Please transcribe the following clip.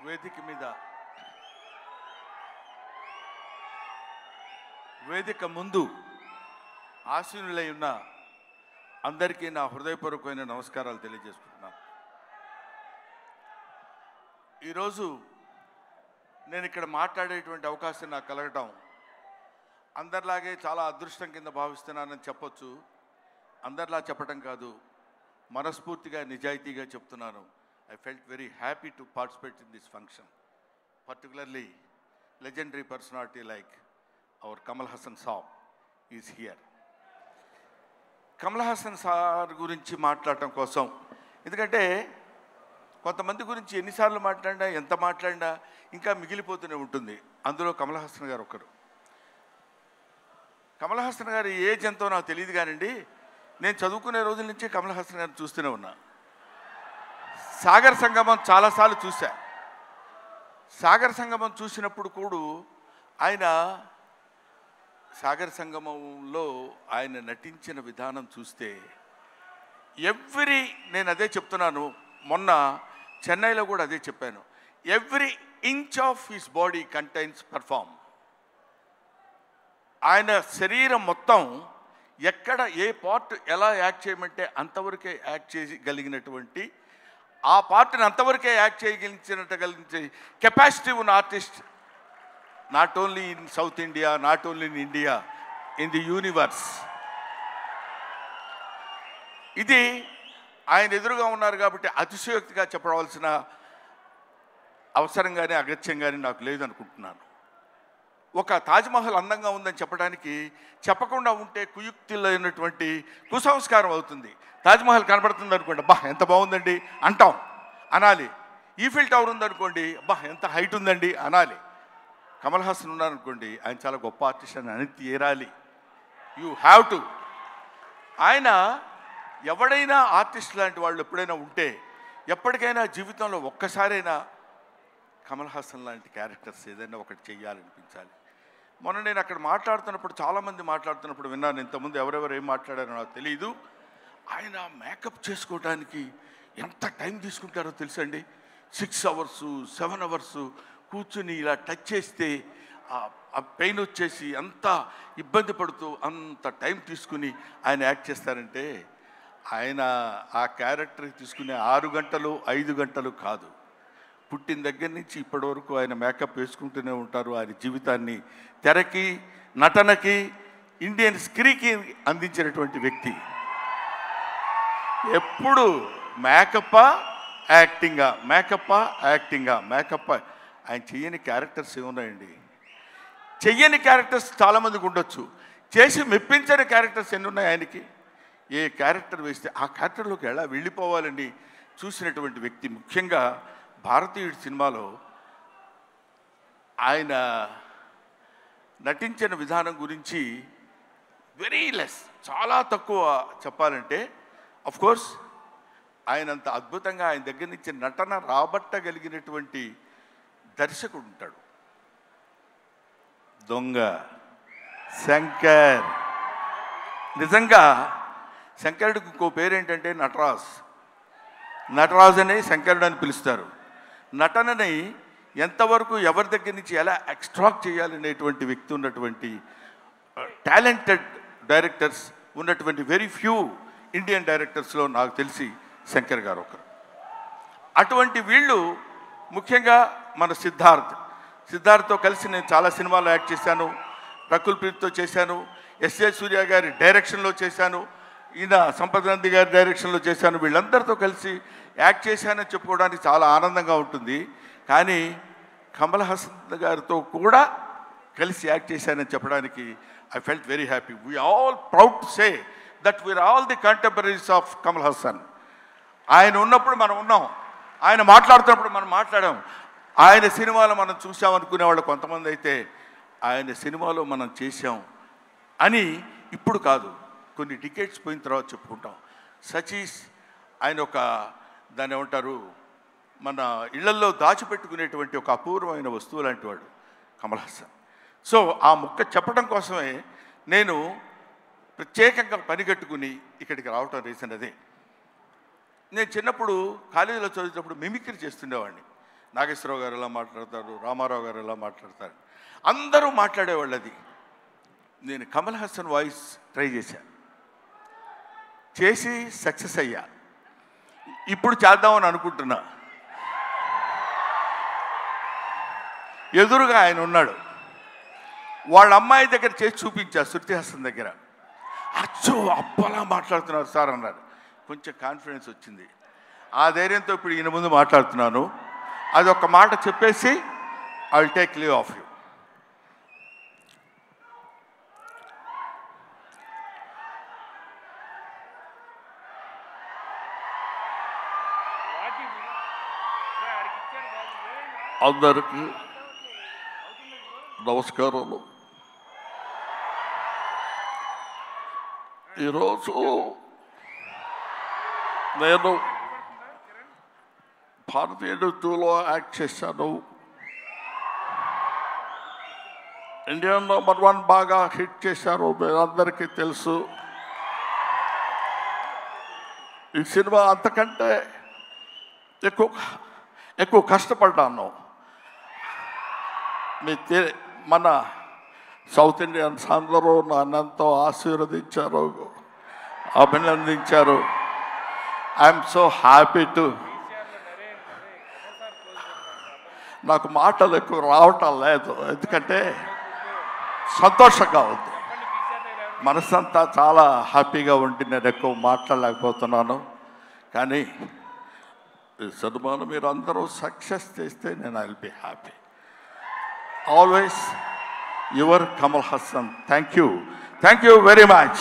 వేదిక ముందు ఆశీనులై ఉన్న అందరికీ నా హృదయపూర్వకమైన నమస్కారాలు తెలియజేసుకుంటున్నాను. ఈరోజు నేను ఇక్కడ మాట్లాడేటువంటి అవకాశం నాకు కలగటం అందరిలాగే చాలా అదృష్టం కింద భావిస్తున్నానని చెప్పొచ్చు. అందరిలా చెప్పటం కాదు, మనస్ఫూర్తిగా నిజాయితీగా చెప్తున్నాను. I felt very happy to participate in this function, particularly legendary personality like our Kamal Haasan Saab is here. Kamal Haasan sir గురించి మాట్లాడటం కోసం, ఎందుకంటే కొంతమంది గురించి ఎన్నిసార్లు మాట్లాడినా ఎంత మాట్లాడినా ఇంకా మిగిలిపోతూనే ఉంటుంది. అందులో కమల్ హాసన్ గారు ఒకరు. కమల్ హాసన్ గారు ఏజ్ ఎంతో నాకు తెలియదు కానండి, నేను చదువుకునే రోజుల నుంచి కమల్ హాసన్ గారిని చూస్తూనే ఉన్నా. సాగర్ సంగమం చాలాసార్లు చూశా. సాగర్ సంగమం చూసినప్పుడు కూడా ఆయన సాగర్ సంగమంలో ఆయన నటించిన విధానం చూస్తే నేను అదే చెప్తున్నాను, మొన్న చెన్నైలో కూడా అదే చెప్పాను, every inch of his body contains perform. ఆయన శరీరం మొత్తం ఎక్కడ ఏ పార్ట్ ఎలా యాక్ట్ చేయమంటే అంతవరకే యాక్ట్ చేయగలిగినటువంటి, ఆ పార్ట్ని అంతవరకే యాక్ట్ చేయగలిగించే కెపాసిటీ ఉన్న artist not only in south India, not only in India, in the universe. ఇది ఆయన ఎదురుగా ఉన్నారు కాబట్టి అతిశయోక్తిగా చెప్పవలసిన అవసరం కానీ అగత్యం కానీ నాకు లేదనుకుంటున్నాను. ఒక తాజ్మహల్ అందంగా ఉందని చెప్పడానికి చెప్పకుండా ఉంటే కుయుక్తులైనటువంటి కుసంస్కారం అవుతుంది. తాజ్మహల్ కనబడుతుంది అనుకోండి, అబ్బా ఎంత బాగుందండి అంటాం, అనాలి. ఈఫిల్ టవర్ ఉందనుకోండి, అబ్బా ఎంత హైట్ ఉందండి అనాలి. కమల్ హాసన్ ఉన్నారనుకోండి, ఆయన చాలా గొప్ప ఆర్టిస్ట్ అని అని తీరాలి. You have to. ఆయన ఎవడైనా ఆర్టిస్ట్ లాంటి వాళ్ళు ఎప్పుడైనా ఉంటే ఎప్పటికైనా జీవితంలో ఒక్కసారైనా కమల్ హాసన్ లాంటి క్యారెక్టర్స్ ఏదైనా ఒకటి చెయ్యాలనిపించాలి. మొన్న నేను అక్కడ మాట్లాడుతున్నప్పుడు చాలామంది మాట్లాడుతున్నప్పుడు విన్నాను, ఇంతకుముందు ఎవరెవరు ఏం మాట్లాడారో నాకు తెలియదు. ఆయన మేకప్ చేసుకోవడానికి ఎంత టైం తీసుకుంటారో తెలుసండి. 6 hours 7 hours కూర్చుని ఇలా టచ్ చేస్తే ఆ పెయిన్ వచ్చేసి అంత ఇబ్బంది పడుతూ అంత టైం తీసుకుని ఆయన యాక్ట్ చేస్తారంటే, ఆయన ఆ క్యారెక్టర్కి తీసుకునే 6 గంటలు 5 గంటలు కాదు, పుట్టిన దగ్గర నుంచి ఇప్పటి వరకు ఆయన మేకప్ వేసుకుంటూనే ఉంటారు. ఆయన జీవితాన్ని తెరకి, నటనకి, ఇండియన్ స్క్రీన్కి అందించినటువంటి వ్యక్తి. ఎప్పుడు మేకప్పా యాక్టింగా, మేకప్పా యాక్టింగా, మేకప్పా. ఆయన చెయ్యని క్యారెక్టర్స్ ఏమున్నాయండి? చెయ్యని క్యారెక్టర్స్ చాలామందికి ఉండొచ్చు, చేసి మెప్పించని క్యారెక్టర్స్ ఎన్ని ఉన్నాయి ఆయనకి. ఏ క్యారెక్టర్ వేస్తే ఆ క్యారెక్టర్లోకి ఎలా వెళ్ళిపోవాలని చూసినటువంటి వ్యక్తి. ముఖ్యంగా భారతీయుడి సినిమాలో ఆయన నటించిన విధానం గురించి వెరీ లెస్, చాలా తక్కువ చెప్పాలంటే. అఫ్కోర్స్ ఆయనంత అద్భుతంగా ఆయన దగ్గర నుంచి నటన రాబట్టగలిగినటువంటి దర్శకుడు ఉంటాడు. దొంగ శంకర్. నిజంగా శంకరుడికి ఇంకో పేరేంటంటే నటరాజ్. నటరాజ్ అని శంకరుడు అని పిలుస్తారు. నటనని ఎంతవరకు ఎవరి దగ్గర నుంచి ఎలా ఎక్స్ట్రాక్ట్ చేయాలనేటువంటి వ్యక్తి ఉన్నటువంటి టాలెంటెడ్ డైరెక్టర్స్ ఉన్నటువంటి వెరీ ఫ్యూ ఇండియన్ డైరెక్టర్స్లో నాకు తెలిసి శంకర్ గారు ఒకరు. అటువంటి వీళ్ళు ముఖ్యంగా మన సిద్ధార్థ్తో కలిసి నేను చాలా సినిమాల్లో యాక్ట్ చేశాను. రకుల్ ప్రీత్తో చేశాను, ఎస్ఏ సూర్య గారి డైరెక్షన్లో చేశాను, ఈయన సంపత్ నంది గారి డైరెక్షన్లో చేశాను. వీళ్ళందరితో కలిసి యాక్ట్ చేశానని చెప్పుకోవడానికి చాలా ఆనందంగా ఉంటుంది. కానీ కమల్ హాసన్ గారితో కూడా కలిసి యాక్ట్ చేశానని చెప్పడానికి I felt very happy. We all proud to say that we are all the contemporaries of Kamal Haasan. ఆయన ఉన్నప్పుడు మనం ఉన్నాం, ఆయన మాట్లాడుతున్నప్పుడు మనం మాట్లాడాం. ఆయన సినిమాలో మనం చూసామనుకునేవాళ్ళు కొంతమంది అయితే ఆయన సినిమాలో మనం చేశాం అని ఇప్పుడు కాదు, కొన్ని డికేట్స్ పోయిన తర్వాత చెప్పుకుంటాం. సచీస్ ఆయన ఒక దాన్ని ఏమంటారు, మన ఇళ్లల్లో దాచిపెట్టుకునేటువంటి ఒక అపూర్వమైన వస్తువు లాంటి వాడు కమల్ హాసన్. సో ఆ ముక్క చెప్పడం కోసమే నేను ప్రత్యేకంగా పనిగట్టుకుని ఇక్కడికి రావటం రీజన్ అదే. నేను చిన్నప్పుడు కాలేజీలో చదివేటప్పుడు మిమిక్రీ చేస్తుండేవాడిని. నాగేశ్వరరావు గారు ఎలా మాట్లాడతారు, రామారావు గారు ఎలా మాట్లాడతారు, అందరూ మాట్లాడేవాళ్ళు. అది నేను కమల్ హాసన్ వాయిస్ ట్రై చేసి సక్సెస్ అయ్యా. ఇప్పుడు చేద్దామని అనుకుంటున్నా. ఎదురుగా ఆయన ఉన్నాడు, వాళ్ళ అమ్మాయి దగ్గర చేసి చూపించా, శృతి హాసన్ దగ్గర. అచ్చో అప్పలా మాట్లాడుతున్నారు సార్ అన్నారు. కొంచెం కాన్ఫిడెన్స్ వచ్చింది. ఆ ధైర్యంతో ఇప్పుడు ఈయన ముందు మాట్లాడుతున్నాను. అది ఒక మాట చెప్పేసి I will take leave of you. అందరికీ నమస్కారాలు. ఈరోజు నేను భారతీయ నృత్యంలో యాక్ట్ చేశాను. ఇండియన్ నంబర్ 1 బాగా హిట్ చేశారు, మీరందరికీ తెలుసు. ఈ సినిమా అంతకంటే ఎక్కువ కష్టపడ్డాను. మన సౌత్ ఇండియన్స్ అందరూ నన్నంతో ఆశీర్వదించారు, అభినందించారు. I'm so happy to. నాకు మాటలు ఎక్కువ రావటం లేదు, ఎందుకంటే సంతోషంగా ఉంది. మనసంతా చాలా హ్యాపీగా ఉండి నేను ఎక్కువ మాట్లాడలేకపోతున్నాను. కానీ ఈ సినిమాను మీరు అందరూ సక్సెస్ చేస్తే నేను I will be happy. Always your Kamal Haasan. Thank you very much.